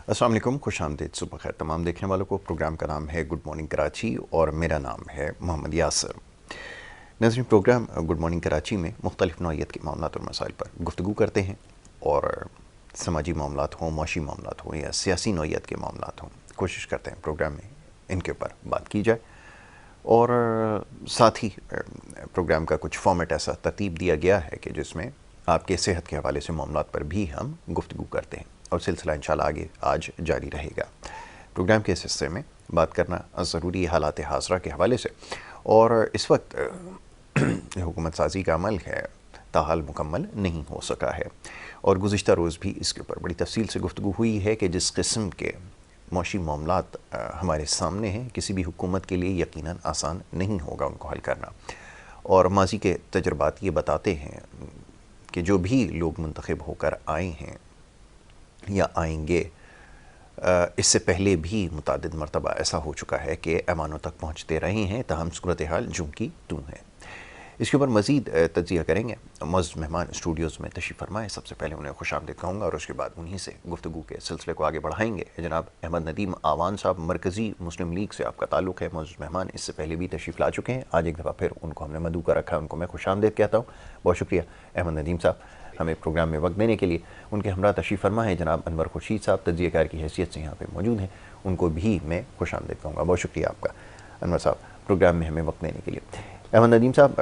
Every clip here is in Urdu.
السلام علیکم، خوش آمدید، صبح خیر تمام دیکھنے والوں کو۔ پروگرام کا نام ہے گڈ مارننگ کراچی اور میرا نام ہے محمد یاسر۔ ناظرین، پروگرام گڈ مارننگ کراچی میں مختلف نوعیت کے معاملات اور مسائل پر گفتگو کرتے ہیں، اور سماجی معاملات ہوں، معاشی معاملات ہوں یا سیاسی نوعیت کے معاملات ہوں، کوشش کرتے ہیں پروگرام میں ان کے اوپر بات کی جائے، اور ساتھ ہی پروگرام کا کچھ فارمیٹ ایسا ترتیب دیا گیا ہے کہ جس میں آپ کے صحت کے حوالے سے معاملات پر بھی ہم گفتگو کرتے ہیں، اور سلسلہ انشاءاللہ آگے آج جاری رہے گا۔ پروگرام کے اس حصے میں بات کرنا ضروری حالات حاضرہ کے حوالے سے، اور اس وقت حکومت سازی کا عمل ہے تاحال مکمل نہیں ہو سکا ہے، اور گزشتہ روز بھی اس کے اوپر بڑی تفصیل سے گفتگو ہوئی ہے کہ جس قسم کے معاشی معاملات ہمارے سامنے ہیں، کسی بھی حکومت کے لیے یقیناً آسان نہیں ہوگا ان کو حل کرنا، اور ماضی کے تجربات یہ بتاتے ہیں کہ جو بھی لوگ منتخب ہو کر آئے ہیں یا آئیں گے، اس سے پہلے بھی متعدد مرتبہ ایسا ہو چکا ہے کہ ایوانوں تک پہنچتے رہے ہیں، تاہم صورتحال جوں کی توں ہے۔ اس کے اوپر مزید تجزیہ کریں گے معزز مہمان اسٹوڈیوز میں تشریف فرمائے۔ سب سے پہلے انہیں خوش آمدید کہوں گا، اور اس کے بعد انہی سے گفتگو کے سلسلے کو آگے بڑھائیں گے۔ جناب احمد ندیم آوان صاحب، مرکزی مسلم لیگ سے آپ کا تعلق ہے، معزز مہمان اس سے پہلے بھی تشریف لا چکے ہیں، آج ایک دفعہ پھر ان کو ہم نے مدعو کا رکھا، ان کو میں خوش آمدید کہتا ہوں۔ بہت شکریہ احمد ندیم صاحب ہمیں پروگرام میں وقت دینے کے لیے۔ ان کے ہمراہ تشریف فرما ہے جناب انور خورشید صاحب، تجزیہ کار کی حیثیت سے یہاں پہ موجود ہیں، ان کو بھی میں خوش آمدید کہوں گا۔ بہت شکریہ آپ کا انور صاحب پروگرام میں ہمیں وقت دینے کے لیے۔ احمد ندیم صاحب،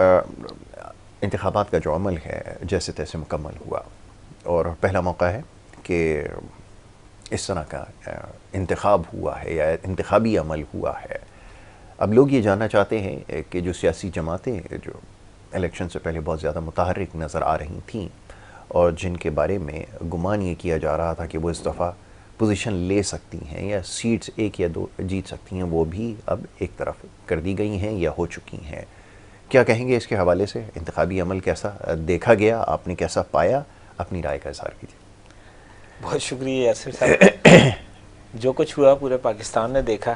انتخابات کا جو عمل ہے جیسے تیسے مکمل ہوا، اور پہلا موقع ہے کہ اس طرح کا انتخاب ہوا ہے یا انتخابی عمل ہوا ہے۔ اب لوگ یہ جاننا چاہتے ہیں کہ جو سیاسی جماعتیں جو الیکشن سے پہلے بہت زیادہ متحرک نظر آ رہی تھیں، اور جن کے بارے میں گمان یہ کیا جا رہا تھا کہ وہ اس دفعہ پوزیشن لے سکتی ہیں یا سیٹس ایک یا دو جیت سکتی ہیں، وہ بھی اب ایک طرف کر دی گئی ہیں یا ہو چکی ہیں۔ کیا کہیں گے اس کے حوالے سے؟ انتخابی عمل کیسا دیکھا گیا، آپ نے کیسا پایا؟ اپنی رائے کا اظہار کیجیے۔ بہت شکریہ یاسر صاحب۔ جو کچھ ہوا پورے پاکستان نے دیکھا،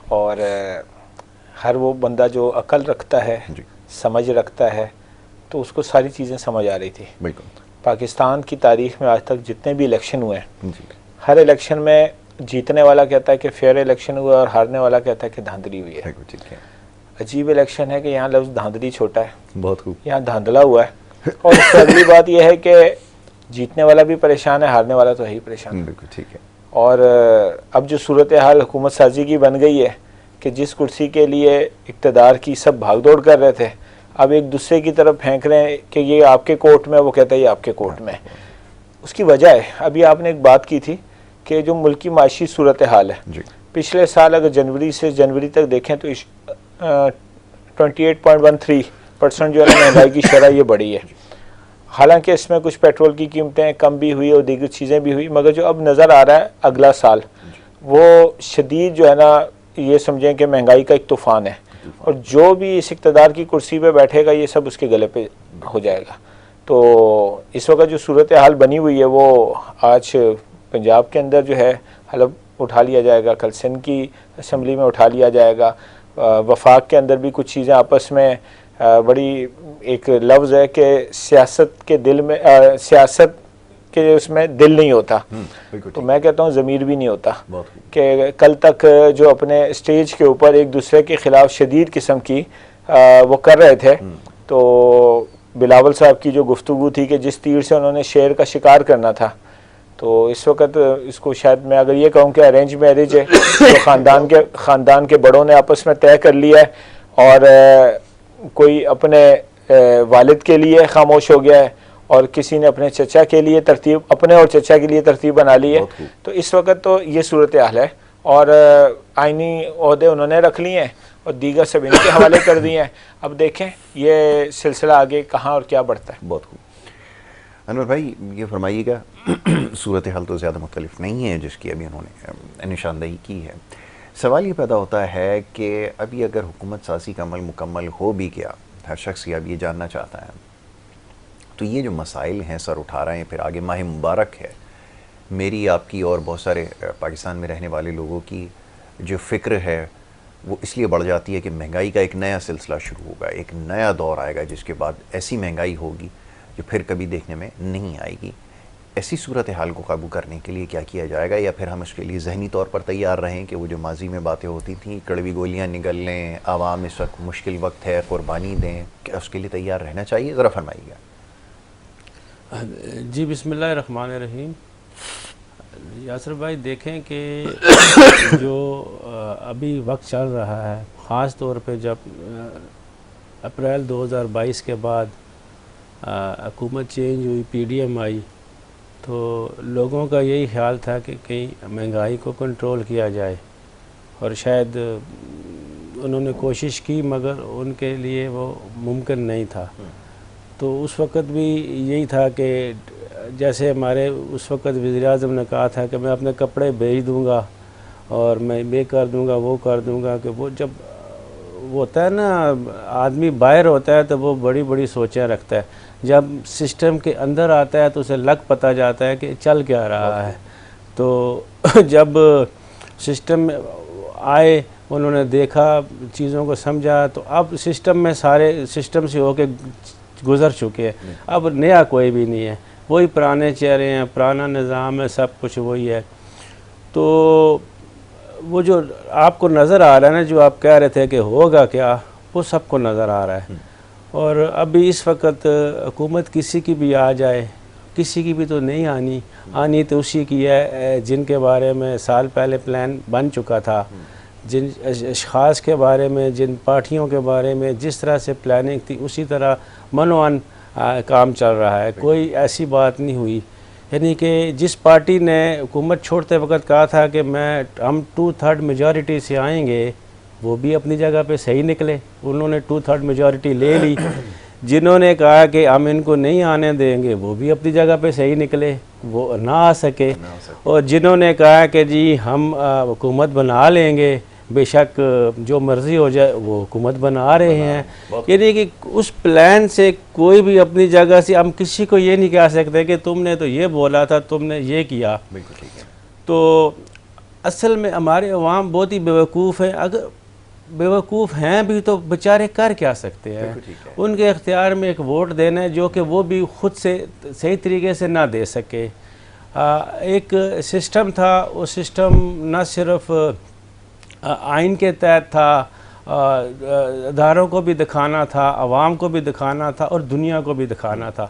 اور ہر وہ بندہ جو عقل رکھتا ہے، سمجھ رکھتا ہے، تو اس کو ساری چیزیں سمجھ آ رہی تھی۔ بالکل۔ پاکستان کی تاریخ میں آج تک جتنے بھی الیکشن ہوئے ہیں، ہر الیکشن میں جیتنے والا کہتا ہے کہ فیئر الیکشن ہوا، اور ہارنے والا کہتا ہے کہ دھاندلی ہوئی ہے۔ عجیب الیکشن ہے کہ یہاں لفظ دھاندلی چھوٹا ہے، بہت خوب، یہاں دھاندلا ہوا ہے۔ اور اس سے اگلی بات یہ ہے کہ جیتنے والا بھی پریشان ہے، ہارنے والا تو ہے ہی پریشان۔ بالکل ٹھیک ہے۔ اور اب جو صورتحال حکومت سازی کی بن گئی ہے کہ جس کرسی کے لیے اقتدار کی سب بھاگ دوڑ کر رہے تھے، اب ایک دوسرے کی طرف پھینک رہے ہیں کہ یہ آپ کے کورٹ میں، وہ کہتا ہے یہ آپ کے کورٹ میں۔ اس کی وجہ ہے، ابھی آپ نے ایک بات کی تھی کہ جو ملکی معاشی صورتحال ہے، پچھلے سال اگر جنوری سے جنوری تک دیکھیں تو 28.13% جو ہے مہنگائی کی شرح یہ بڑھی ہے۔ حالانکہ اس میں کچھ پیٹرول کی قیمتیں کم بھی ہوئی اور دیگر چیزیں بھی ہوئی، مگر جو اب نظر آ رہا ہے اگلا سال وہ شدید جو ہے نا، یہ سمجھیں کہ مہنگائی کا ایک طوفان ہے، اور جو بھی اس اقتدار کی کرسی پہ بیٹھے گا یہ سب اس کے گلے پہ ہو جائے گا۔ تو اس وقت جو صورتحال بنی ہوئی ہے، وہ آج پنجاب کے اندر جو ہے حلب اٹھا لیا جائے گا، کل سندھ کی اسمبلی میں اٹھا لیا جائے گا، وفاق کے اندر بھی کچھ چیزیں آپس میں بڑی، ایک لفظ ہے کہ سیاست کے دل میں، سیاست کے اس میں دل نہیں ہوتا، تو میں کہتا ہوں ضمیر بھی نہیں ہوتا، کہ کل تک جو اپنے اسٹیج کے اوپر ایک دوسرے کے خلاف شدید قسم کی وہ کر رہے تھے، تو بلاول صاحب کی جو گفتگو تھی کہ جس تیر سے انہوں نے شیر کا شکار کرنا تھا، تو اس وقت اس کو شاید میں اگر یہ کہوں کہ ارینج میرج ہے، تو خاندان کے بڑوں نے آپس میں طے کر لیا ہے، اور کوئی اپنے والد کے لیے خاموش ہو گیا ہے، اور کسی نے اپنے چچا کے لیے ترتیب، اپنے اور چچا کے لیے ترتیب بنا لی ہے۔ تو اس وقت تو یہ صورتحال ہے، اور آئینی عہدے انہوں نے رکھ لیے ہیں اور دیگر سب ان کے حوالے کر دیے ہیں۔ اب دیکھیں یہ سلسلہ آگے کہاں اور کیا بڑھتا ہے۔ بہت خوب۔ انور بھائی یہ فرمائیے گا، صورتحال تو زیادہ مختلف نہیں ہے جس کی ابھی انہوں نے نشاندہی کی ہے، سوال یہ پیدا ہوتا ہے کہ ابھی اگر حکومت سازی کا عمل مکمل ہو بھی گیا، ہر شخص یہ اب یہ جاننا چاہتا ہے، تو یہ جو مسائل ہیں سر اٹھا رہے ہیں، پھر آگے ماہ مبارک ہے، میری آپ کی اور بہت سارے پاکستان میں رہنے والے لوگوں کی جو فکر ہے وہ اس لیے بڑھ جاتی ہے کہ مہنگائی کا ایک نیا سلسلہ شروع ہوگا، ایک نیا دور آئے گا جس کے بعد ایسی مہنگائی ہوگی جو پھر کبھی دیکھنے میں نہیں آئے گی۔ ایسی صورتحال کو قابو کرنے کے لیے کیا کیا جائے گا، یا پھر ہم اس کے لیے ذہنی طور پر تیار رہیں کہ وہ جو ماضی میں باتیں ہوتی تھیں، کڑوی گولیاں نگل لیں، عوام اس وقت مشکل وقت ہے، قربانی دیں، کیا اس کے لیے تیار رہنا چاہیے؟ ذرا فرمائیے گا۔ جی بسم اللہ الرحمن الرحیم۔ یاسر بھائی دیکھیں کہ جو ابھی وقت چل رہا ہے، خاص طور پہ جب اپریل 2022 کے بعد حکومت چینج ہوئی، پی ڈی ایم آئی، تو لوگوں کا یہی خیال تھا کہ کہیں مہنگائی کو کنٹرول کیا جائے، اور شاید انہوں نے کوشش کی مگر ان کے لیے وہ ممکن نہیں تھا۔ تو اس وقت بھی یہی تھا کہ جیسے ہمارے اس وقت وزیر اعظم نے کہا تھا کہ میں اپنے کپڑے بیچ دوں گا اور میں یہ کر دوں گا وہ کر دوں گا، کہ وہ جب وہ ہوتا ہے نا آدمی باہر ہوتا ہے تو وہ بڑی بڑی سوچیں رکھتا ہے، جب سسٹم کے اندر آتا ہے تو اسے لگ پتہ جاتا ہے کہ چل کیا رہا ہے۔ تو جب سسٹم میں آئے، انہوں نے دیکھا، چیزوں کو سمجھا، تو اب سسٹم میں سارے سسٹم سے ہو کے گزر چکے ہیں، اب نیا کوئی بھی نہیں ہے، وہی پرانے چہرے ہیں، پرانا نظام ہے، سب کچھ وہی ہے۔ تو وہ جو آپ کو نظر آ رہا ہے نا، جو آپ کہہ رہے تھے کہ ہوگا کیا، وہ سب کو نظر آ رہا ہے۔ اور ابھی اس وقت حکومت کسی کی بھی آ جائے، کسی کی بھی تو نہیں آنی تو اسی کی ہے جن کے بارے میں سال پہلے پلان بن چکا تھا، جن اشخاص کے بارے میں، جن پارٹیوں کے بارے میں جس طرح سے پلاننگ تھی اسی طرح منوان کام چل رہا ہے، کوئی ایسی بات نہیں ہوئی۔ یعنی کہ جس پارٹی نے حکومت چھوڑتے وقت کہا تھا کہ ہم 2/3 میجورٹی سے آئیں گے، وہ بھی اپنی جگہ پہ صحیح نکلے، انہوں نے 2/3 میجورٹی لے لی۔ جنہوں نے کہا کہ ہم ان کو نہیں آنے دیں گے، وہ بھی اپنی جگہ پہ صحیح نکلے، وہ نہ آ سکے۔ اور جنہوں نے کہا کہ جی ہم حکومت بنا لیں گے، بے شک جو مرضی ہو جائے، وہ حکومت بنا رہے ہیں۔ یعنی کہ اس پلان سے کوئی بھی اپنی جگہ سے، ہم کسی کو یہ نہیں کہہ سکتے کہ تم نے تو یہ بولا تھا، تم نے یہ کیا۔ تو اصل میں ہمارے عوام بہت ہی بیوقوف ہیں، اگر بیوقوف ہیں بھی تو بیچارے کر کیا سکتے ہیں؟ ان کے اختیار میں ایک ووٹ دینا ہے جو کہ وہ بھی خود سے صحیح طریقے سے نہ دے سکے۔ ایک سسٹم تھا، وہ سسٹم نہ صرف آئین کے تحت تھا، اداروں کو بھی دکھانا تھا، عوام کو بھی دکھانا تھا، اور دنیا کو بھی دکھانا تھا۔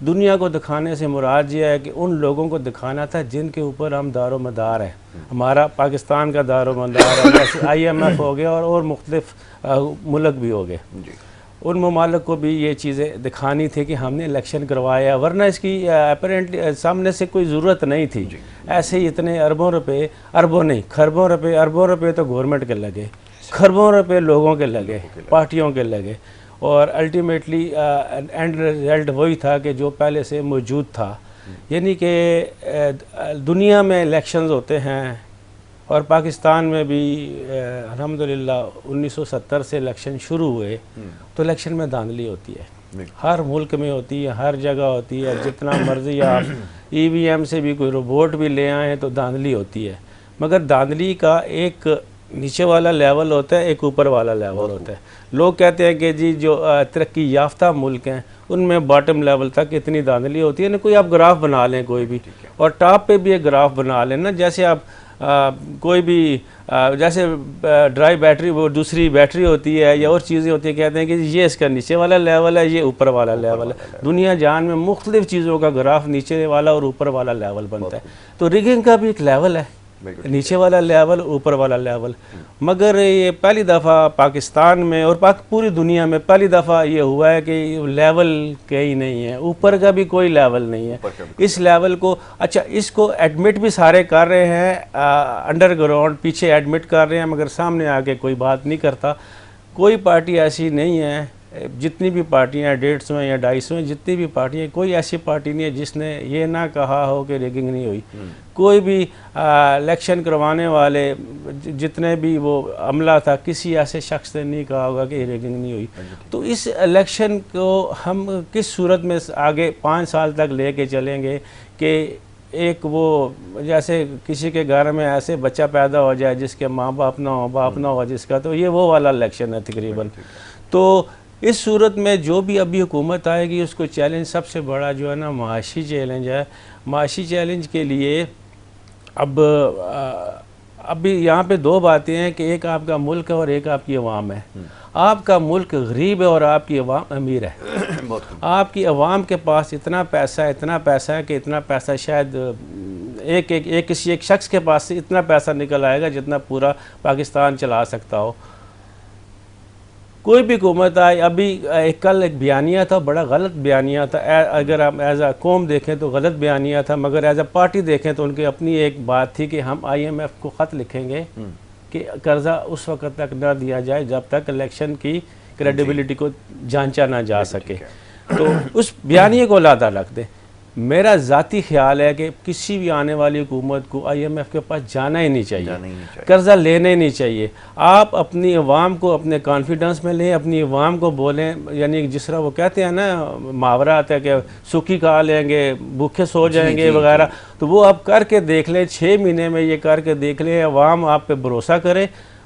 دنیا کو دکھانے سے مراد یہ ہے کہ ان لوگوں کو دکھانا تھا جن کے اوپر ہم دار و مدار ہیں، ہمارا پاکستان کا دار و مدار ہے، جیسے IMF ہو گیا اور مختلف ملک بھی ہو گئے۔ ان ممالک کو بھی یہ چیزیں دکھانی تھی کہ ہم نے الیکشن کروایا، ورنہ اس کی اپیرنٹلی سامنے سے کوئی ضرورت نہیں تھی۔ ایسے ہی اتنے اربوں روپے، اربوں نہیں اربوں روپے تو گورنمنٹ کے لگے، خربوں روپے لوگوں کے لگے، پارٹیوں کے لگے، اور الٹیمیٹلی اینڈ رزلٹ وہی تھا کہ جو پہلے سے موجود تھا۔ یعنی کہ دنیا میں الیکشنز ہوتے ہیں، اور پاکستان میں بھی الحمدللہ 1970 سے الیکشن شروع ہوئے، تو الیکشن میں دھاندلی ہوتی ہے، ہر ملک میں ہوتی ہے، ہر جگہ ہوتی ہے، جتنا مرضی آپ EVM سے بھی کوئی روبوٹ بھی لے آئیں تو دھاندلی ہوتی ہے۔ مگر دھاندلی کا ایک نیچے والا لیول ہوتا ہے، ایک اوپر والا لیول ہوتا ہے۔ لوگ کہتے ہیں کہ جی جو ترقی یافتہ ملک ہیں ان میں باٹم لیول تک اتنی دھاندلی ہوتی ہے، کوئی آپ گراف بنا لیں کوئی بھی، اور ٹاپ پہ بھی ایک گراف بنا لیں نا، جیسے آپ کوئی بھی جیسے ڈرائی بیٹری، وہ دوسری بیٹری ہوتی ہے یا اور چیزیں ہوتی ہیں، کہتے ہیں کہ یہ اس کا نیچے والا لیول ہے، یہ اوپر والا لیول ہے۔ دنیا جان میں مختلف چیزوں کا گراف نیچے والا اور اوپر والا لیول بنتا ہے، تو ریگنگ کا بھی ایک لیول ہے، نیچے والا لیول، اوپر والا لیول۔ مگر یہ پہلی دفعہ پاکستان میں اور پوری دنیا میں پہلی دفعہ یہ ہوا ہے کہ لیول کہیں نہیں ہے، اوپر کا بھی کوئی لیول نہیں ہے۔ اس لیول کو، اچھا اس کو ایڈمٹ بھی سارے کر رہے ہیں، انڈر گراؤنڈ پیچھے ایڈمٹ کر رہے ہیں، مگر سامنے آ کے کوئی بات نہیں کرتا۔ کوئی پارٹی ایسی نہیں ہے جتنی بھی پارٹیاں 150 یا 250 جتنی بھی پارٹیاں، کوئی ایسی پارٹی نہیں ہے جس نے یہ نہ کہا ہو کہ ریگنگ نہیں ہوئی. کوئی بھی الیکشن کروانے والے جتنے بھی وہ عملہ تھا، کسی ایسے شخص نے نہیں کہا ہوگا کہ ریگنگ نہیں ہوئی. تو اس الیکشن کو ہم کس صورت میں آگے 5 سال تک لے کے چلیں گے کہ ایک وہ جیسے کسی کے گھر میں ایسے بچہ پیدا ہو جائے جس کے ماں باپ نہ ہو، باپ نہ ہو جس کا، تو یہ وہ والا الیکشن ہے تقریباً. تو اس صورت میں جو بھی ابھی حکومت آئے گی اس کو چیلنج سب سے بڑا جو ہے نا معاشی چیلنج ہے. معاشی چیلنج کے لیے ابھی یہاں پہ 2 باتیں ہیں کہ ایک آپ کا ملک ہے اور ایک آپ کی عوام ہے. آپ کا ملک غریب ہے اور آپ کی عوام امیر ہے. آپ کی عوام کے پاس اتنا پیسہ ہے کہ اتنا پیسہ شاید کسی ایک شخص کے پاس سے اتنا پیسہ نکل آئے گا جتنا پورا پاکستان چلا سکتا ہو. کوئی بھی حکومت آئے، ابھی کل ایک بیانیہ تھا، بڑا غلط بیانیہ تھا. اگر ہم ایز اے قوم دیکھیں تو غلط بیانیہ تھا، مگر ایز اے پارٹی دیکھیں تو ان کی اپنی ایک بات تھی کہ ہم IMF کو خط لکھیں گے کہ قرضہ اس وقت تک نہ دیا جائے جب تک الیکشن کی کریڈیبلٹی کو جانچا نہ جا سکے. تو اس بیانیے کو علیحدہ رکھ دیں. میرا ذاتی خیال ہے کہ کسی بھی آنے والی حکومت کو IMF کے پاس جانا ہی نہیں چاہیے، قرضہ لینا ہی نہیں چاہیے. آپ اپنی عوام کو اپنے کانفیڈنس میں لیں، اپنی عوام کو بولیں، یعنی جس طرح وہ کہتے ہیں نا، محاورہ آتا ہے کہ سوکھی کھا لیں گے، بھوکے سو جائیں گے وغیرہ. تو وہ آپ کر کے دیکھ لیں، 6 مہینے میں یہ کر کے دیکھ لیں. عوام آپ پہ بھروسہ کرے،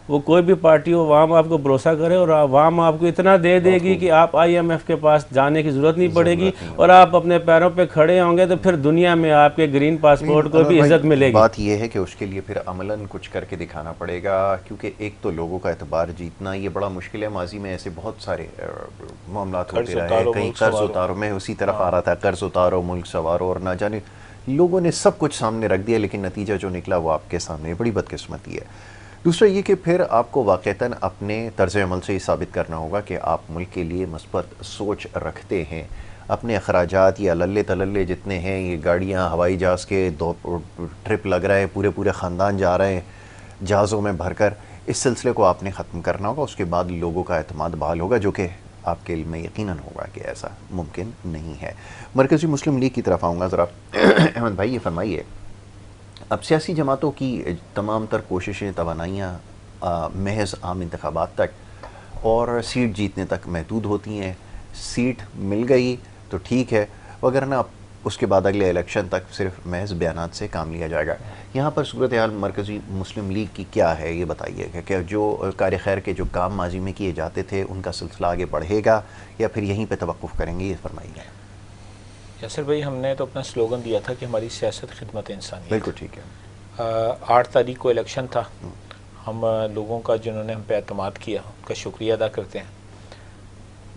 وہ کوئی بھی پارٹی ہو، عوام آپ کو بھروسہ کرے اور عوام آپ کو اتنا دے دے گی کہ آپ IMF کے پاس جانے کی ضرورت نہیں پڑے گی اور آپ اپنے پیروں پہ کھڑے ہوں گے. تو پھر دنیا میں آپ کے گرین پاسپورٹ کو بھی عزت ملے گی. بات یہ ہے کہ اس کے لیے پھر عملاً کچھ کر کے دکھانا پڑے گا، کیونکہ ایک تو لوگوں کا اعتبار جیتنا یہ بڑا مشکل ہے. ماضی میں ایسے بہت سارے معاملات ہوتے رہے، کہیں قرض اتارو، میں اسی طرف آ رہا تھا، قرض اتارو، ملک سنوارو، اور نہ جانے لوگوں نے سب کچھ سامنے رکھ دیا، لیکن نتیجہ جو نکلا وہ آپ کے سامنے. بڑی بدقسمتی ہے. دوسرا یہ کہ پھر آپ کو واقعتاً اپنے طرز عمل سے یہ ثابت کرنا ہوگا کہ آپ ملک کے لیے مثبت سوچ رکھتے ہیں. اپنے اخراجات یا للے تللے جتنے ہیں، یہ گاڑیاں، ہوائی جہاز کے 2 ٹرپ لگ رہے ہیں، پورے خاندان جا رہے ہیں جہازوں میں بھر کر، اس سلسلے کو آپ نے ختم کرنا ہوگا. اس کے بعد لوگوں کا اعتماد بحال ہوگا، جو کہ آپ کے علم میں یقیناً ہوگا کہ ایسا ممکن نہیں ہے. مرکزی مسلم لیگ کی طرف آؤں گا. ذرا احمد بھائی یہ فرمائیے، اب سیاسی جماعتوں کی تمام تر کوششیں، توانائیاں محض عام انتخابات تک اور سیٹ جیتنے تک محدود ہوتی ہیں. سیٹ مل گئی تو ٹھیک ہے، وگرنہ اس کے بعد اگلے الیکشن تک صرف محض بیانات سے کام لیا جائے گا. یہاں پر صورتحال مرکزی مسلم لیگ کی کیا ہے، یہ بتائیے کہ جو کار خیر کے جو کام ماضی میں کیے جاتے تھے ان کا سلسلہ آگے بڑھے گا یا پھر یہیں پہ توقف کریں گے، یہ فرمائیے. یاسر بھائی، ہم نے تو اپنا سلوگن دیا تھا کہ ہماری سیاست خدمت انسانیت. بالکل ٹھیک ہے. 8 تاریخ کو الیکشن تھا. ہم لوگوں کا جنہوں نے ہم پہ اعتماد کیا ان کا شکریہ ادا کرتے ہیں.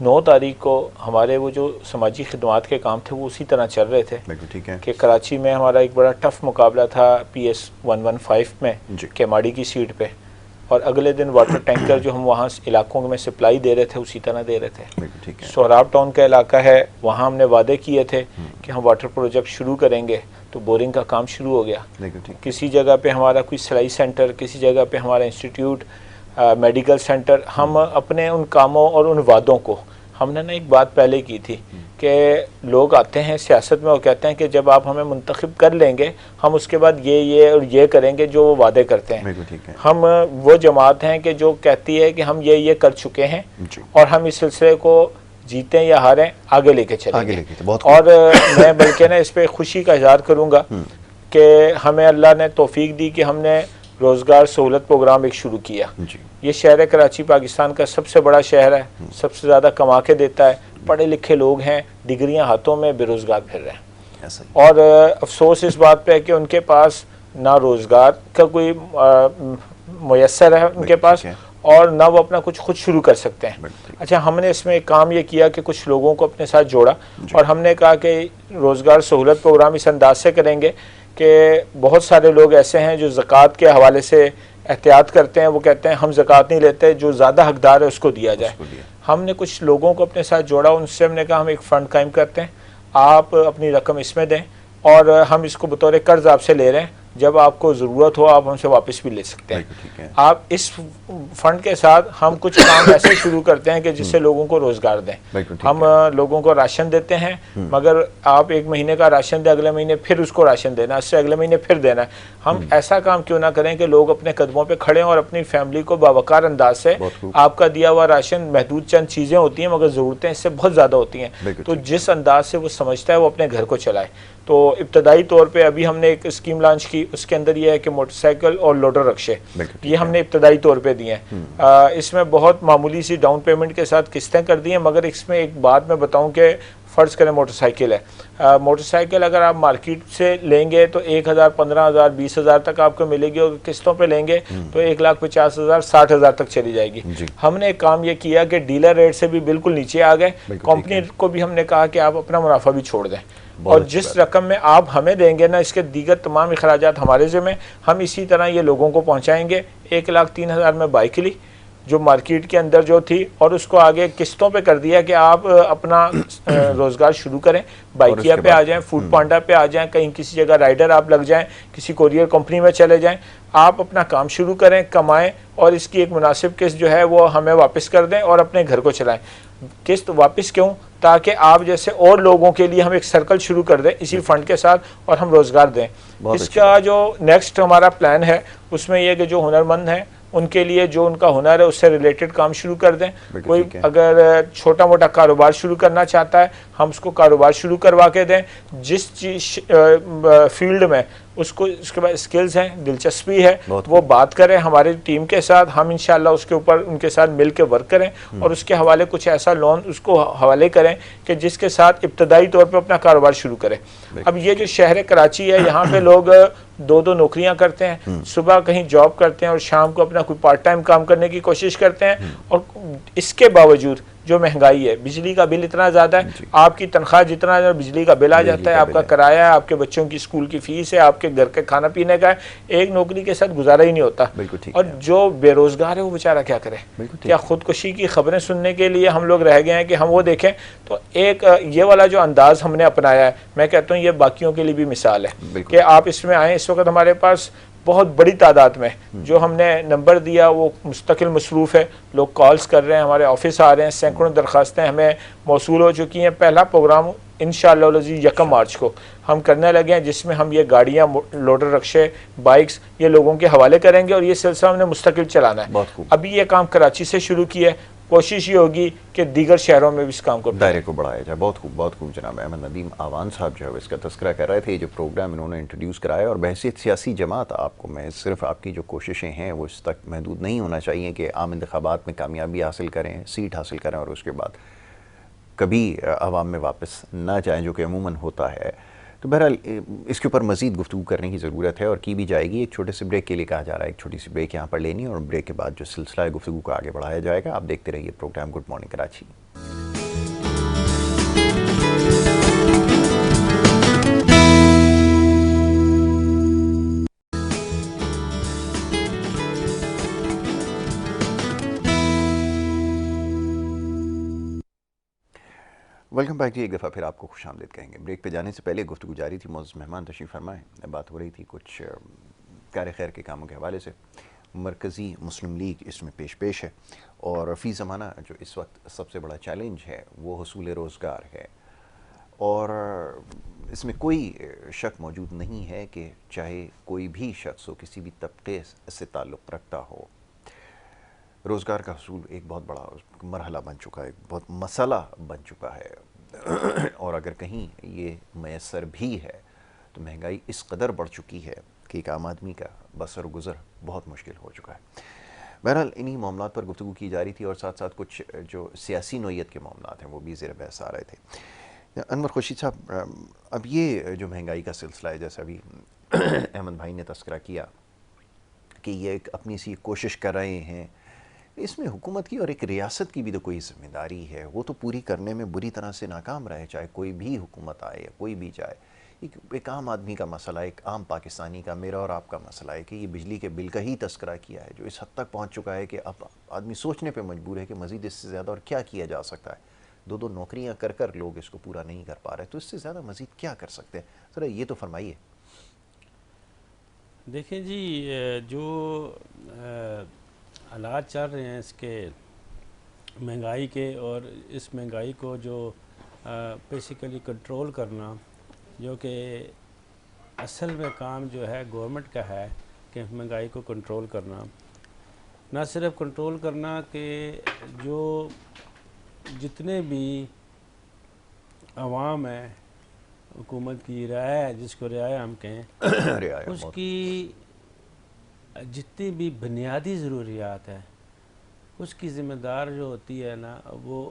9 تاریخ کو ہمارے وہ جو سماجی خدمات کے کام تھے وہ اسی طرح چل رہے تھے. بالکل ٹھیک ہے کہ کراچی میں ہمارا ایک بڑا ٹف مقابلہ تھا PS 115 میں کیماڑی کی سیٹ پہ، اور اگلے دن واٹر ٹینکر جو ہم وہاں علاقوں میں سپلائی دے رہے تھے اسی طرح دے رہے تھے. سہراب ٹاؤن کا علاقہ ہے، وہاں ہم نے وعدے کیے تھے کہ ہم واٹر پروجیکٹ شروع کریں گے، تو بورنگ کا کام شروع ہو گیا. کسی جگہ پہ ہمارا کوئی سلائی سینٹر، کسی جگہ پہ ہمارا انسٹیٹیوٹ، میڈیکل سینٹر. ہم اپنے ان کاموں اور ان وعدوں کو، ہم نے ایک بات پہلے کی تھی کہ لوگ آتے ہیں سیاست میں، وہ کہتے ہیں کہ جب آپ ہمیں منتخب کر لیں گے ہم اس کے بعد یہ اور یہ کریں گے جو وہ وعدے کرتے ہیں. ہم وہ جماعت ہیں کہ جو کہتی ہے کہ ہم یہ کر چکے ہیں اور ہم اس سلسلے کو جیتیں یا ہاریں آگے لے کے چلیں گے. اور میں بلکہ نا اس پہ خوشی کا اظہار کروں گا کہ ہمیں اللہ نے توفیق دی کہ ہم نے روزگار سہولت پروگرام ایک شروع کیا. یہ شہر کراچی پاکستان کا سب سے بڑا شہر ہے، سب سے زیادہ کما کے دیتا ہے، پڑھے لکھے لوگ ہیں، ڈگریاں ہاتھوں میں، بے روزگار پھر رہے ہیں. اور افسوس اس بات پہ ہے کہ ان کے پاس نہ روزگار کا کوئی میسر ہے ان کے پاس، اور نہ وہ اپنا کچھ خود شروع کر سکتے ہیں. اچھا، ہم نے اس میں ایک کام یہ کیا کہ کچھ لوگوں کو اپنے ساتھ جوڑا اور ہم نے کہا کہ روزگار سہولت پروگرام اس انداز سے کریں گے کہ بہت سارے لوگ ایسے ہیں جو زکوٰۃ کے حوالے سے احتیاط کرتے ہیں، وہ کہتے ہیں ہم زکوٰۃ نہیں لیتے، جو زیادہ حقدار ہے اس کو دیا جائے. ہم نے کچھ لوگوں کو اپنے ساتھ جوڑا، ان سے ہم نے کہا ہم ایک فنڈ قائم کرتے ہیں، آپ اپنی رقم اس میں دیں اور ہم اس کو بطور قرض آپ سے لے رہے ہیں، جب آپ کو ضرورت ہو آپ ہم سے واپس بھی لے سکتے ہیں. ٹھیک ہے. آپ اس فنڈ کے ساتھ ہم کچھ کام ایسے شروع کرتے ہیں کہ جس سے لوگوں کو روزگار دیں. ہم لوگوں کو راشن دیتے ہیں, مگر آپ ایک مہینے کا راشن دیں, اگلے مہینے پھر اس کو راشن دینا, اس سے اگلے مہینے پھر دینا ہے. ہم ایسا کام کیوں نہ کریں کہ لوگ اپنے قدموں پہ کھڑے اور اپنی فیملی کو باوقار انداز سے, آپ کا دیا ہوا راشن محدود چند چیزیں ہوتی ہیں مگر ضرورتیں اس سے بہت زیادہ ہوتی ہیں, تو جس انداز سے وہ سمجھتا ہے وہ اپنے گھر کو چلائے. تو ابتدائی طور پہ ابھی ہم نے ایک اسکیم لانچ کی, اس کے اندر یہ ہے کہ موٹر سائیکل اور لوڈر رکشے یہ ہم نے ابتدائی طور پہ دیے ہیں. اس میں بہت معمولی سی ڈاؤن پیمنٹ کے ساتھ قسطیں کر دی ہیں, مگر اس میں ایک بات میں بتاؤں کہ فرض کریں موٹر سائیکل ہے, موٹر سائیکل اگر آپ مارکیٹ سے لیں گے تو 1,000 15,000 20,000 تک آپ کو ملے گی, اور قسطوں پہ لیں گے تو 1,50,000 60,000 تک چلی جائے گی. ہم نے ایک کام یہ کیا کہ ڈیلر ریٹ سے بھی بالکل نیچے آ گئے, کمپنی کو بھی ہم نے کہا کہ آپ اپنا منافع بھی چھوڑ دیں, اور جس رقم میں آپ ہمیں دیں گے نا اس کے دیگر تمام اخراجات ہمارے ذمہ, ہم اسی طرح یہ لوگوں کو پہنچائیں گے. 1,03,000 میں بائک لی جو مارکیٹ کے اندر جو تھی, اور اس کو آگے قسطوں پہ کر دیا کہ آپ اپنا روزگار شروع کریں, بائکیا پہ آ جائیں, فوڈ پانڈا پہ آ جائیں, کہیں کسی جگہ رائڈر آپ لگ جائیں, کسی کوریئر کمپنی میں چلے جائیں, آپ اپنا کام شروع کریں, کمائیں, اور اس کی ایک مناسب قسط جو ہے وہ ہمیں واپس کر دیں اور اپنے گھر کو چلائیں. قسط واپس کیوں؟ تاکہ آپ جیسے اور لوگوں کے لیے ہم ایک سرکل شروع کر دیں اسی فنڈ کے ساتھ, اور ہم روزگار دیں. اس کا جو نیکسٹ ہمارا پلان ہے اس میں یہ کہ جو ہنرمند ہیں ان کے لیے جو ان کا ہنر ہے اس سے ریلیٹڈ کام شروع کر دیں. کوئی اگر چھوٹا موٹا کاروبار شروع کرنا چاہتا ہے ہم اس کو کاروبار شروع کروا کے دیں, جس چیز فیلڈ میں اس کو اس کے بعد اسکلز ہیں, دلچسپی ہے, وہ بات کریں ہماری ٹیم کے ساتھ, ہم انشاءاللہ اس کے اوپر ان کے ساتھ مل کے ورک کریں, اور اس کے حوالے کچھ ایسا لون اس کو حوالے کریں کہ جس کے ساتھ ابتدائی طور پہ اپنا کاروبار شروع کریں. اب یہ جو شہر کراچی ہے یہاں پہ لوگ 2 نوکریاں کرتے ہیں, صبح کہیں جاب کرتے ہیں اور شام کو اپنا کوئی پارٹ ٹائم کام کرنے کی کوشش کرتے ہیں, اور اس کے باوجود جو مہنگائی ہے, بجلی کا بل اتنا زیادہ ہے, آپ کی تنخواہ جتنا زیادہ بجلی کا بل آ جاتا ہے, آپ کا کرایہ ہے, آپ کے بچوں کی اسکول کی فیس ہے, آپ کے گھر کے کھانا پینے کا ہے, ایک نوکری کے ساتھ گزارا ہی نہیں ہوتا. اور جو بے روزگار ہے وہ بیچارہ کیا کرے؟ کیا خودکشی کی خبریں سننے کے لیے ہم لوگ رہ گئے ہیں کہ ہم وہ دیکھیں؟ تو ایک یہ والا جو انداز ہم نے اپنایا ہے, میں کہتا ہوں یہ باقیوں کے لیے بھی مثال ہے کہ آپ اس میں آئیں. اس وقت ہمارے پاس بہت بڑی تعداد میں جو ہم نے نمبر دیا وہ مستقل مصروف ہے, لوگ کالز کر رہے ہیں, ہمارے آفس آ رہے ہیں, سینکڑوں درخواستیں ہمیں موصول ہو چکی ہیں. پہلا پروگرام انشاءاللہ العزیز 1 مارچ کو ہم کرنے لگے ہیں, جس میں ہم یہ گاڑیاں, لوڈر رکشے, بائکس یہ لوگوں کے حوالے کریں گے, اور یہ سلسلہ ہم نے مستقل چلانا ہے. ابھی یہ کام کراچی سے شروع کیا ہے, کوشش یہ ہوگی کہ دیگر شہروں میں بھی اس کام کو دائرے کو بڑھایا جائے. بہت خوب, بہت خوب. جناب احمد ندیم آوان صاحب جو ہے اس کا تذکرہ کر رہے تھے, یہ جو پروگرام انہوں نے انٹروڈیوس کرایا, اور بحیثیت سیاسی جماعت آپ کو میں صرف آپ کی جو کوششیں ہیں وہ اس تک محدود نہیں ہونا چاہیے کہ عام انتخابات میں کامیابی حاصل کریں, سیٹ حاصل کریں, اور اس کے بعد کبھی عوام میں واپس نہ جائیں, جو کہ عموماً ہوتا ہے. تو بہرحال اس کے اوپر مزید گفتگو کرنے کی ضرورت ہے, اور کی بھی جائے گی. ایک چھوٹے سے بریک کے لیے کہا جا رہا ہے, ایک چھوٹی سی بریک یہاں پر لینی, اور بریک کے بعد جو سلسلہ گفتگو کو آگے بڑھایا جائے گا. آپ دیکھتے رہیے program good morning Karachi. Welcome back جی, ایک دفعہ پھر آپ کو خوش آمدید کہیں گے. بریک پہ جانے سے پہلے گفتگو جاری تھی, معزز مہمان تشریف فرمائیں. بات ہو رہی تھی کچھ کار خیر کے کاموں کے حوالے سے. مرکزی مسلم لیگ اس میں پیش ہے, اور فی زمانہ جو اس وقت سب سے بڑا چیلنج ہے وہ حصول روزگار ہے. اور اس میں کوئی شک موجود نہیں ہے کہ چاہے کوئی بھی شخص ہو, کسی بھی طبقے سے تعلق رکھتا ہو, روزگار کا حصول ایک بہت بڑا مرحلہ بن چکا ہے, ایک بہت مسئلہ بن چکا ہے. اور اگر کہیں یہ میسر بھی ہے تو مہنگائی اس قدر بڑھ چکی ہے کہ ایک عام آدمی کا بسر و گزر بہت مشکل ہو چکا ہے. بہرحال انہی معاملات پر گفتگو کی جا رہی تھی, اور ساتھ ساتھ کچھ جو سیاسی نوعیت کے معاملات ہیں وہ بھی زیر بحث آ رہے تھے. انور خورشید صاحب, اب یہ جو مہنگائی کا سلسلہ ہے, جیسا ابھی احمد بھائی نے تذکرہ کیا کہ یہ ایک اپنی سی کوشش کر رہے ہیں, اس میں حکومت کی اور ایک ریاست کی بھی تو کوئی ذمہ داری ہے, وہ تو پوری کرنے میں بری طرح سے ناکام رہے, چاہے کوئی بھی حکومت آئے یا کوئی بھی جائے. ایک عام آدمی کا مسئلہ, ایک عام پاکستانی کا, میرا اور آپ کا مسئلہ ہے کہ یہ بجلی کے بل کا ہی تذکرہ کیا ہے, جو اس حد تک پہنچ چکا ہے کہ اب آدمی سوچنے پہ مجبور ہے کہ مزید اس سے زیادہ اور کیا کیا جا سکتا ہے. 2 نوکریاں کر کر لوگ اس کو پورا نہیں کر پا رہے, تو اس سے زیادہ مزید کیا کر سکتے ہیں؟ ذرا یہ تو فرمائیے. دیکھیں جی جو حالات چل رہے ہیں اس کے مہنگائی کے، اور اس مہنگائی کو جو بیسیکلی کنٹرول کرنا، جو کہ اصل میں کام جو ہے گورنمنٹ کا ہے کہ مہنگائی کو کنٹرول کرنا، نہ صرف کنٹرول کرنا کہ جو جتنے بھی عوام ہیں، حکومت کی رعایا، جس کو رعایا ہم کہیں، اس کی جتنی بھی بنیادی ضروریات ہیں اس کی ذمہ دار جو ہوتی ہے نا وہ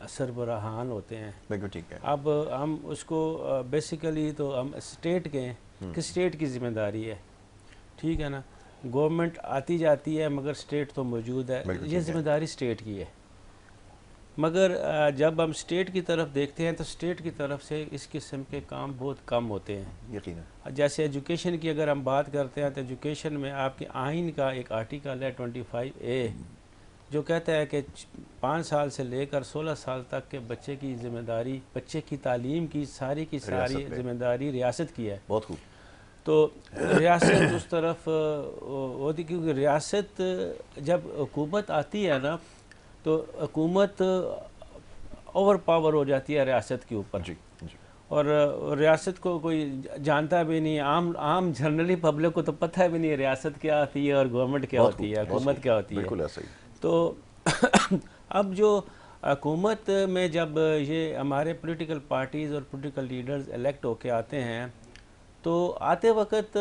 سربراہان ہوتے ہیں. بالکل ٹھیک ہے. اب ہم اس کو بیسیکلی تو ہم اسٹیٹ کے ہیں کہ اسٹیٹ کی ذمہ داری ہے، ٹھیک ہے نا. گورنمنٹ آتی جاتی ہے مگر اسٹیٹ تو موجود ہے، یہ ذمہ داری اسٹیٹ کی ہے. مگر جب ہم اسٹیٹ کی طرف دیکھتے ہیں تو اسٹیٹ کی طرف سے اس قسم کے کام بہت کم ہوتے ہیں. یقیناً. جیسے ایجوکیشن کی اگر ہم بات کرتے ہیں تو ایجوکیشن میں آپ کے آئین کا ایک آرٹیکل ہے 25A جو کہتا ہے کہ 5 سال سے لے کر 16 سال تک کے بچے کی ذمہ داری، بچے کی تعلیم کی ساری ذمہ داری ریاست کی ہے. بہت خوب. تو ریاست اس طرف ہوتی، کیونکہ ریاست جب حکومت آتی ہے نا تو حکومت اوور پاور ہو جاتی ہے ریاست کے اوپر. جی. اور ریاست کو کوئی جانتا بھی نہیں، عام جنرلی پبلک کو تو پتہ بھی نہیں ریاست کیا ہوتی ہے اور گورنمنٹ کیا ہوتی ہے، حکومت کیا ہوتی ہے. بالکل ایسا ہی. تو اب جو حکومت میں جب یہ ہمارے پولیٹیکل پارٹیز اور پولیٹیکل لیڈرز الیکٹ ہو کے آتے ہیں تو آتے وقت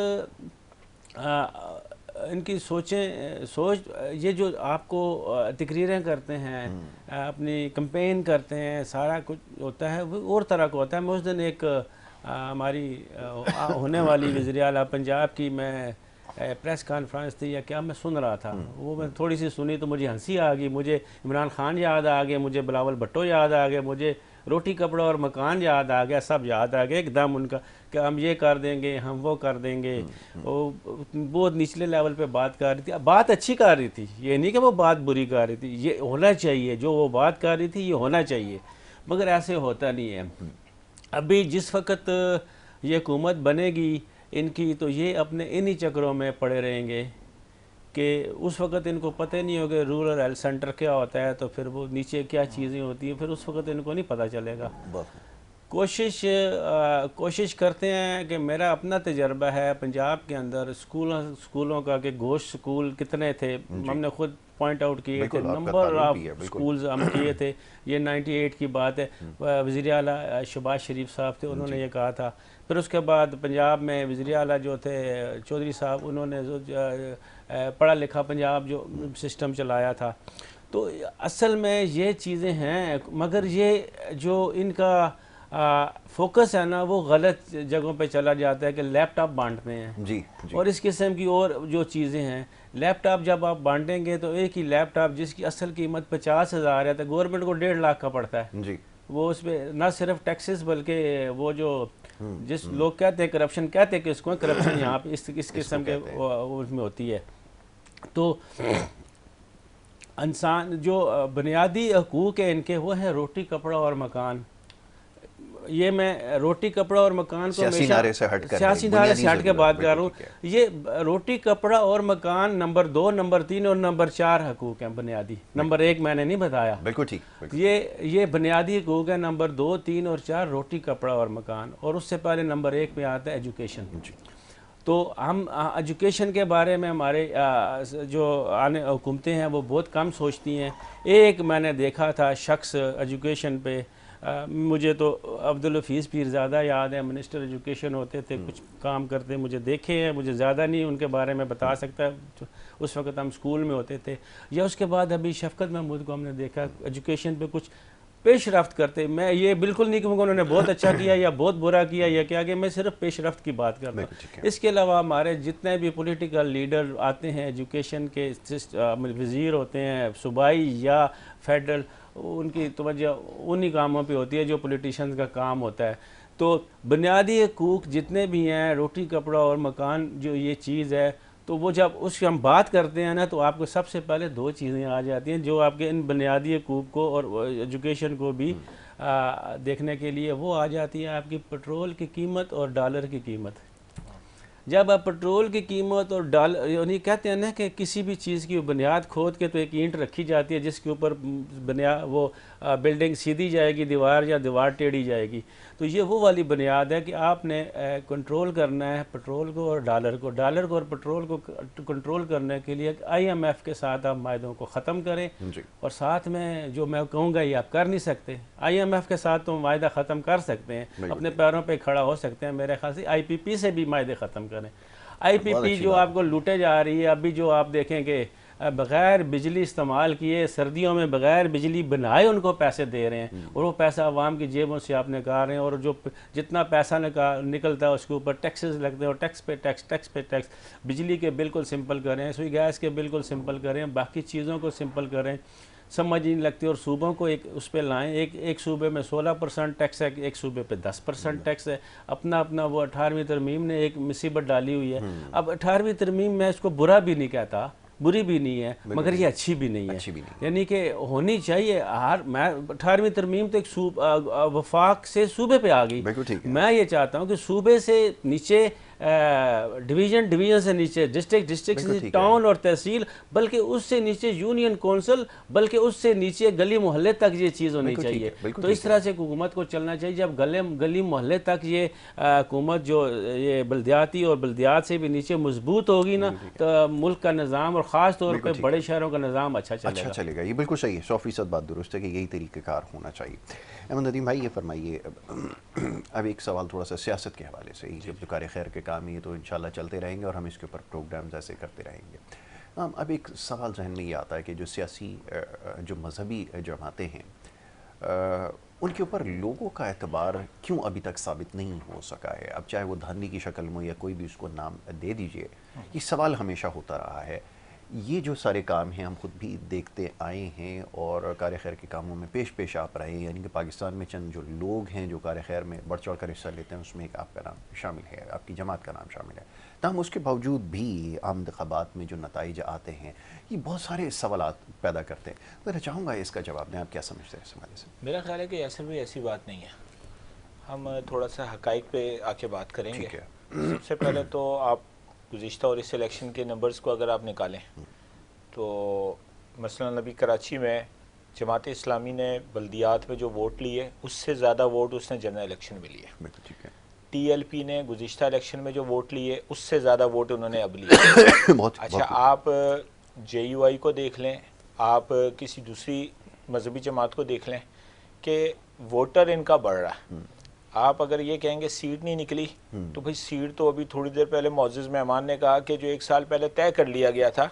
ان کی سوچ یہ جو آپ کو تقریریں کرتے ہیں، اپنی کمپین کرتے ہیں، سارا کچھ ہوتا ہے وہ اور طرح کا ہوتا ہے. میں اس دن ایک ہماری ہونے والی وزیر اعلیٰ پنجاب کی میں پریس کانفرنس تھی یا کیا، میں سن رہا تھا، وہ میں تھوڑی سی سنی تو مجھے ہنسی آ گئی. مجھے عمران خان یاد آ گئے، مجھے بلاول بھٹو یاد آ گئے، مجھے روٹی کپڑا اور مکان یاد آ گیا، سب یاد آ گئے ایک دم ان کا کہ ہم یہ کر دیں گے، ہم وہ کر دیں گے. وہ بہت نچلے لیول پہ بات کر رہی تھی. بات اچھی کر رہی تھی، یہ نہیں کہ وہ بات بری کر رہی تھی، یہ ہونا چاہیے جو وہ بات کر رہی تھی، یہ ہونا چاہیے، مگر ایسے ہوتا نہیں ہے. ابھی جس وقت یہ حکومت بنے گی ان کی تو یہ اپنے انہی چکروں میں پڑے رہیں گے کہ اس وقت ان کو پتہ نہیں ہوگا رورل ہیلتھ سینٹر کیا ہوتا ہے، تو پھر وہ نیچے کیا چیزیں ہوتی ہیں، پھر اس وقت ان کو نہیں پتہ چلے گا. کوشش کرتے ہیں کہ میرا اپنا تجربہ ہے پنجاب کے اندر اسکولوں کا کہ گوشت اسکول کتنے تھے، ہم نے خود پوائنٹ آؤٹ کیے تھے، نمبر آف اسکولز ہم کیے تھے. یہ 98 کی بات ہے. وزیر اعلیٰ شہباز شریف صاحب تھے، انہوں نے یہ کہا تھا. پھر اس کے بعد پنجاب میں وزیر اعلیٰ جو تھے چودھری صاحب، انہوں نے پڑھا لکھا پنجاب جو سسٹم چلایا تھا. تو اصل میں یہ چیزیں ہیں، مگر یہ جو ان کا فوکس ہے نا وہ غلط جگہوں پہ چلا جاتا ہے کہ لیپ ٹاپ بانٹتے ہیں. جی. اور اس قسم کی اور جو چیزیں ہیں. لیپ ٹاپ جب آپ بانٹیں گے تو ایک ہی لیپ ٹاپ جس کی اصل قیمت 50,000 ہے تو گورنمنٹ کو 1.5 لاکھ کا پڑتا ہے. جی. وہ اس پہ نہ صرف ٹیکسز بلکہ وہ جو جس لوگ کہتے ہیں کرپشن، کہتے ہیں کہ اس کو کرپشن یہاں پہ اس قسم کے اس میں ہوتی ہے. تو انسان جو بنیادی حقوق ہیں ان کے وہ ہیں روٹی کپڑا اور مکان. یہ میں روٹی کپڑا اور مکان کو سیاسی نعرے سے ہٹ کے بات کر رہا ہوں. یہ روٹی کپڑا اور مکان نمبر 2، نمبر 3 اور نمبر 4 حقوق ہیں بنیادی. نمبر 1 میں نے نہیں بتایا. بالکل ٹھیک. یہ بنیادی حقوق ہیں. نمبر 2، 3 اور 4 روٹی کپڑا اور مکان. اور اس سے پہلے نمبر 1 پہ آتا ہے ایجوکیشن. تو ہم ایجوکیشن کے بارے میں ہمارے جو حکومتیں ہیں وہ بہت کم سوچتی ہیں. ایک میں نے دیکھا تھا شخص ایجوکیشن پہ، مجھے تو عبدالحفیظ پیرزادہ یاد ہے، منسٹر ایجوکیشن ہوتے تھے، کچھ کام کرتے، مجھے دیکھے ہیں، مجھے زیادہ نہیں ان کے بارے میں بتا سکتا. اس وقت ہم اسکول میں ہوتے تھے. یا اس کے بعد ابھی شفقت محمود کو ہم نے دیکھا ایجوکیشن پہ کچھ پیش رفت کرتے. میں یہ بالکل نہیں کہ انہوں نے بہت اچھا کیا یا بہت برا کیا یا کیا، کہ میں صرف پیش رفت کی بات کر رہا ہوں. اس کے علاوہ ہمارے جتنے بھی پولیٹیکل لیڈر آتے ہیں ایجوکیشن کے وزیر ہوتے ہیں صوبائی یا فیڈرل، ان کی توجہ انہی کاموں پہ ہوتی ہے جو پولیٹیشنز کا کام ہوتا ہے. تو بنیادی حقوق جتنے بھی ہیں، روٹی کپڑا اور مکان جو یہ چیز ہے، تو وہ جب اس کی ہم بات کرتے ہیں نا تو آپ کو سب سے پہلے 2 چیزیں آ جاتی ہیں جو آپ کے ان بنیادی حقوق کو اور ایجوکیشن کو بھی دیکھنے کے لیے. وہ آ جاتی ہے آپ کی پٹرول کی قیمت اور ڈالر کی قیمت. جب آپ پیٹرول کی قیمت اور ڈالر، یعنی کہتے ہیں نا کہ کسی بھی چیز کی بنیاد کھود کے تو ایک اینٹ رکھی جاتی ہے جس کے اوپر بنیاد وہ بلڈنگ سیدھی جائے گی دیوار یا دیوار ٹیڑھی جائے گی. تو یہ وہ والی بنیاد ہے کہ آپ نے کنٹرول کرنا ہے پیٹرول کو اور ڈالر کو اور پیٹرول کو کنٹرول کرنے کے لیے IMF کے ساتھ آپ معاہدوں کو ختم کریں. اور ساتھ میں جو میں کہوں گا یہ آپ کر نہیں سکتے. IMF کے ساتھ تو معاہدہ ختم کر سکتے ہیں، اپنے پیروں پہ کھڑا ہو سکتے ہیں. میرے خیال سے IPP سے بھی معاہدے ختم کریں. IPP جو آپ کو لوٹے جا رہی ہے، ابھی جو آپ دیکھیں کہ بغیر بجلی استعمال کیے سردیوں میں بغیر بجلی بنائے ان کو پیسے دے رہے ہیں، اور وہ پیسہ عوام کی جیبوں سے آپ نکال رہے ہیں. اور جو جتنا پیسہ نکلتا ہے اس کے اوپر ٹیکسز لگتے ہیں، اور ٹیکس پہ ٹیکس. بجلی کے بالکل سمپل کریں، سوئی گیس کے بالکل سمپل کریں، باقی چیزوں کو سمپل کریں. سمجھ نہیں لگتی. اور صوبوں کو ایک اس پہ لائیں. ایک صوبے میں 16% ٹیکس ہے، ایک صوبے پہ 10% ٹیکس ہے. اپنا وہ 18ویں ترمیم نے ایک مصیبت ڈالی ہوئی ہے. اب 18ویں ترمیم میں اس کو برا بھی نہیں کہتا، بری بھی نہیں ہے، مگر یہ اچھی بھی نہیں ہے. یعنی کہ ہونی چاہیے. 18ویں ترمیم تو ایک وفاق سے صوبے پہ آ گئی. میں یہ چاہتا ہوں کہ صوبے سے نیچے ڈویژن سے نیچے ڈسٹرکٹ سے ٹاؤن اور تحصیل، بلکہ اس سے نیچے یونین کونسل، بلکہ اس سے نیچے گلی محلے تک یہ چیز ہونی چاہیے. تو اس طرح سے حکومت کو چلنا چاہیے. جب گلی محلے تک یہ حکومت جو یہ بلدیاتی اور بلدیات سے بھی نیچے مضبوط ہوگی نا، تو ملک کا نظام اور خاص طور پہ بڑے شہروں کا نظام اچھا چلے گا. یہ بالکل صحیح ہے، 100% بات درست ہے کہ یہی طریقہ کار ہونا چاہیے. احمد ندیم بھائی یہ فرمائیے، اب ایک سوال تھوڑا سا سیاست کے حوالے سے. جب کار خیر کے کام یہ تو انشاءاللہ چلتے رہیں گے اور ہم اس کے اوپر پروگرامز ایسے کرتے رہیں گے. اب ایک سوال ذہن میں یہ آتا ہے کہ جو سیاسی جو مذہبی جماعتیں ہیں ان کے اوپر لوگوں کا اعتبار کیوں ابھی تک ثابت نہیں ہو سکا ہے؟ اب چاہے وہ دھاندلی کی شکل میں یا کوئی بھی اس کو نام دے دیجئے، یہ سوال ہمیشہ ہوتا رہا ہے. یہ جو سارے کام ہیں ہم خود بھی دیکھتے آئے ہیں اور کار خیر کے کاموں میں پیش آپ رہے ہیں. یعنی کہ پاکستان میں چند جو لوگ ہیں جو کار خیر میں بڑھ چڑھ کر حصہ لیتے ہیں، اس میں ایک آپ کا نام شامل ہے، آپ کی جماعت کا نام شامل ہے. تاہم اس کے باوجود بھی عام انتخابات میں جو نتائج آتے ہیں یہ بہت سارے سوالات پیدا کرتے ہیں. میں چاہوں گا اس کا جواب دیں، آپ کیا سمجھتے ہیں اس حوالے سے؟ میرا خیال ہے کہ ایسا بھی ایسی بات نہیں ہے. ہم تھوڑا سا حقائق پہ آ کے بات کریں گے. سب سے پہلے تو آپ گزشتہ اور اس الیکشن کے نمبرز کو اگر آپ نکالیں تو مثلا ابھی کراچی میں جماعت اسلامی نے بلدیات میں جو ووٹ لیے اس سے زیادہ ووٹ اس نے جنرل الیکشن میں لیے. TLP نے گزشتہ الیکشن میں جو ووٹ لیے اس سے زیادہ ووٹ انہوں نے اب لیے. اچھا آپ JUI کو دیکھ لیں، آپ کسی دوسری مذہبی جماعت کو دیکھ لیں کہ ووٹر ان کا بڑھ رہا ہے. آپ اگر یہ کہیں گے سیٹ نہیں نکلی تو بھئی سیٹ تو ابھی تھوڑی دیر پہلے معزز مہمان نے کہا کہ جو 1 سال پہلے طے کر لیا گیا تھا،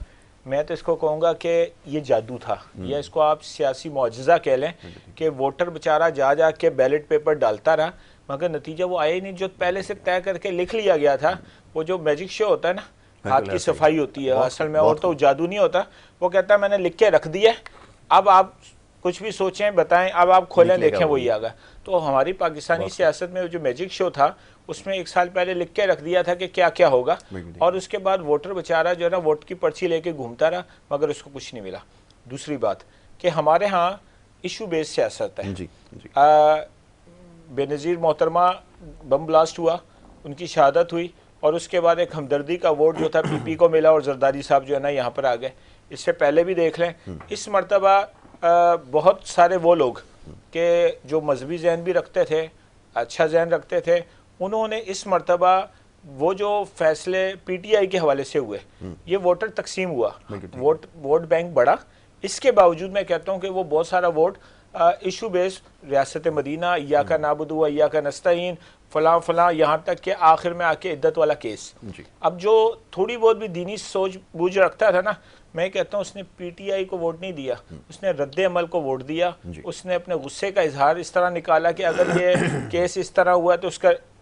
میں تو اس کو کہوں گا کہ یہ جادو تھا، یا اس کو آپ سیاسی معجزہ کہہ لیں کہ ووٹر بیچارہ جا کے بیلٹ پیپر ڈالتا رہا مگر نتیجہ وہ آیا ہی نہیں. جو پہلے سے طے کر کے لکھ لیا گیا تھا، وہ جو میجک شو ہوتا ہے نا، ہاتھ کی صفائی ہوتی ہے اصل میں، اور تو جادو نہیں ہوتا. وہ کہتا ہے میں نے لکھ کے رکھ دیا، اب آپ کچھ بھی سوچیں بتائیں، اب آپ کھولیں دیکھیں وہی آگا. تو ہماری پاکستانی سیاست میں جو میجک شو تھا اس میں 1 سال پہلے لکھ کے رکھ دیا تھا کہ کیا کیا ہوگا، اور اس کے بعد ووٹر بیچارہ جو ہے نا ووٹ کی پرچی لے کے گھومتا رہا مگر اس کو کچھ نہیں ملا. دوسری بات کہ ہمارے ہاں ایشو بیس سیاست ہے. بے نظیر محترمہ بم بلاسٹ ہوا، ان کی شہادت ہوئی، اور اس کے بعد ایک ہمدردی کا ووٹ جو تھا PP کو ملا اور زرداری صاحب جو ہے نا یہاں پر آ گئے. اس سے پہلے بھی دیکھ لیں اس مرتبہ بہت سارے وہ لوگ کہ جو مذہبی ذہن بھی رکھتے تھے، اچھا ذہن رکھتے تھے، انہوں نے اس مرتبہ وہ جو فیصلے PTI کے حوالے سے ہوئے، یہ ووٹر تقسیم ہوا، ووٹ بینک بڑا. اس کے باوجود میں کہتا ہوں کہ وہ بہت سارا ووٹ ایشو بیس، ریاست مدینہ، ایاک نعبد و ایاک نستعین، فلاں فلاں، یہاں تک کہ آخر میں آ کے عدت والا کیس. اب جو تھوڑی بہت بھی دینی سوچ بوجھ رکھتا تھا نا، میں کہتا ہوں اس نے PTI کو ووٹ نہیں دیا، اس نے رد عمل کو ووٹ دیا. اس نے اپنے غصے کا اظہار اس طرح نکالا کہ اگر یہ کیس اس طرح ہوا تو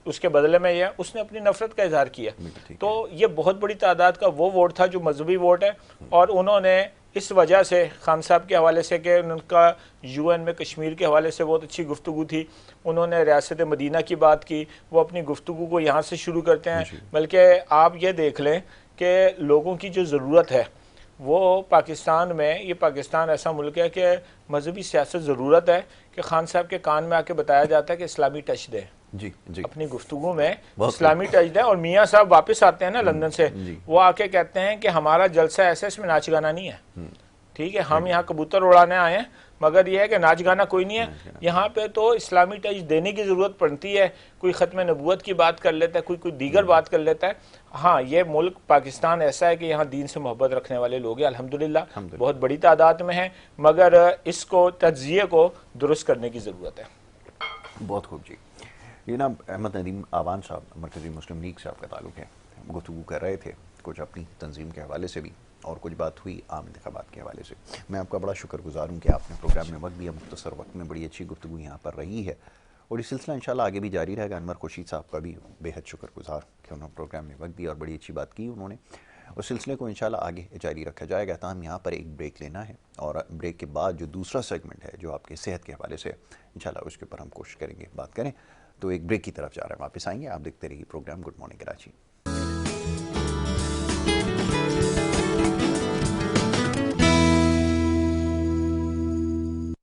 اس کے بدلے میں یہ، اس نے اپنی نفرت کا اظہار کیا. تو یہ بہت بڑی تعداد کا وہ ووٹ تھا جو مذہبی ووٹ ہے، اور انہوں نے اس وجہ سے خان صاحب کے حوالے سے کہ ان کا UN میں کشمیر کے حوالے سے بہت اچھی گفتگو تھی، انہوں نے ریاست مدینہ کی بات کی، وہ اپنی گفتگو کو یہاں سے شروع کرتے ہیں. بلکہ آپ یہ دیکھ لیں کہ لوگوں کی جو ضرورت ہے وہ پاکستان میں، یہ پاکستان ایسا ملک ہے کہ مذہبی سیاست ضرورت ہے کہ خان صاحب کے کان میں آ کے بتایا جاتا ہے کہ اسلامی ٹچ دیں. جی جی اپنی گفتگو میں بہت اسلامی ٹچ ہے، اور میاں صاحب واپس آتے ہیں نا لندن سے، جی۔ وہ آ کے کہتے ہیں کہ ہمارا جلسہ ایسا اس میں ناچ گانا نہیں ہے، ٹھیک ہے، ہم یہاں کبوتر اڑانے آئے ہیں، مگر یہ ہے کہ ناچ گانا کوئی نہیں ہے یہاں پہ، تو اسلامی ٹچ دینے کی ضرورت پڑتی ہے، کوئی ختم نبوت کی بات کر لیتا ہے، کوئی دیگر بات کر لیتا ہے. ہاں یہ ملک پاکستان ایسا ہے کہ یہاں دین سے محبت رکھنے والے لوگ ہیں الحمدللہ، بہت بڑی تعداد میں ہیں، مگر اس کو تجزیے کو درست کرنے کی ضرورت ہے. بہت خوب جی. جناب احمد ندیم آوان صاحب مرکزی مسلم لیگ سے آپ کا تعلق ہے، گفتگو کر رہے تھے کچھ اپنی تنظیم کے حوالے سے بھی، اور کچھ بات ہوئی عام انتخابات کے حوالے سے. میں آپ کا بڑا شکر گزار ہوں کہ آپ نے پروگرام میں وقت دیا، مختصر وقت میں بڑی اچھی گفتگو یہاں پر رہی ہے، اور یہ سلسلہ انشاءاللہ آگے بھی جاری رہے گا. انور خورشید صاحب کا بھی بے حد شکر گزار کہ انہوں نے پروگرام میں وقت دیا اور بڑی اچھی بات کی انہوں نے. اس سلسلے کو انشاءاللہ آگے جاری رکھا جائے گا. تاہم یہاں پر ایک بریک لینا ہے، اور بریک کے بعد جو دوسرا سیگمنٹ ہے جو آپ کے صحت کے حوالے سے، انشاءاللہ اس کے اوپر ہم کوشش کریں گے بات کریں. تو ایک بریک کی طرف جا رہے ہیں، واپس آئیں گے. آپ دیکھتے رہیے پروگرام گڈ مارننگ کراچی.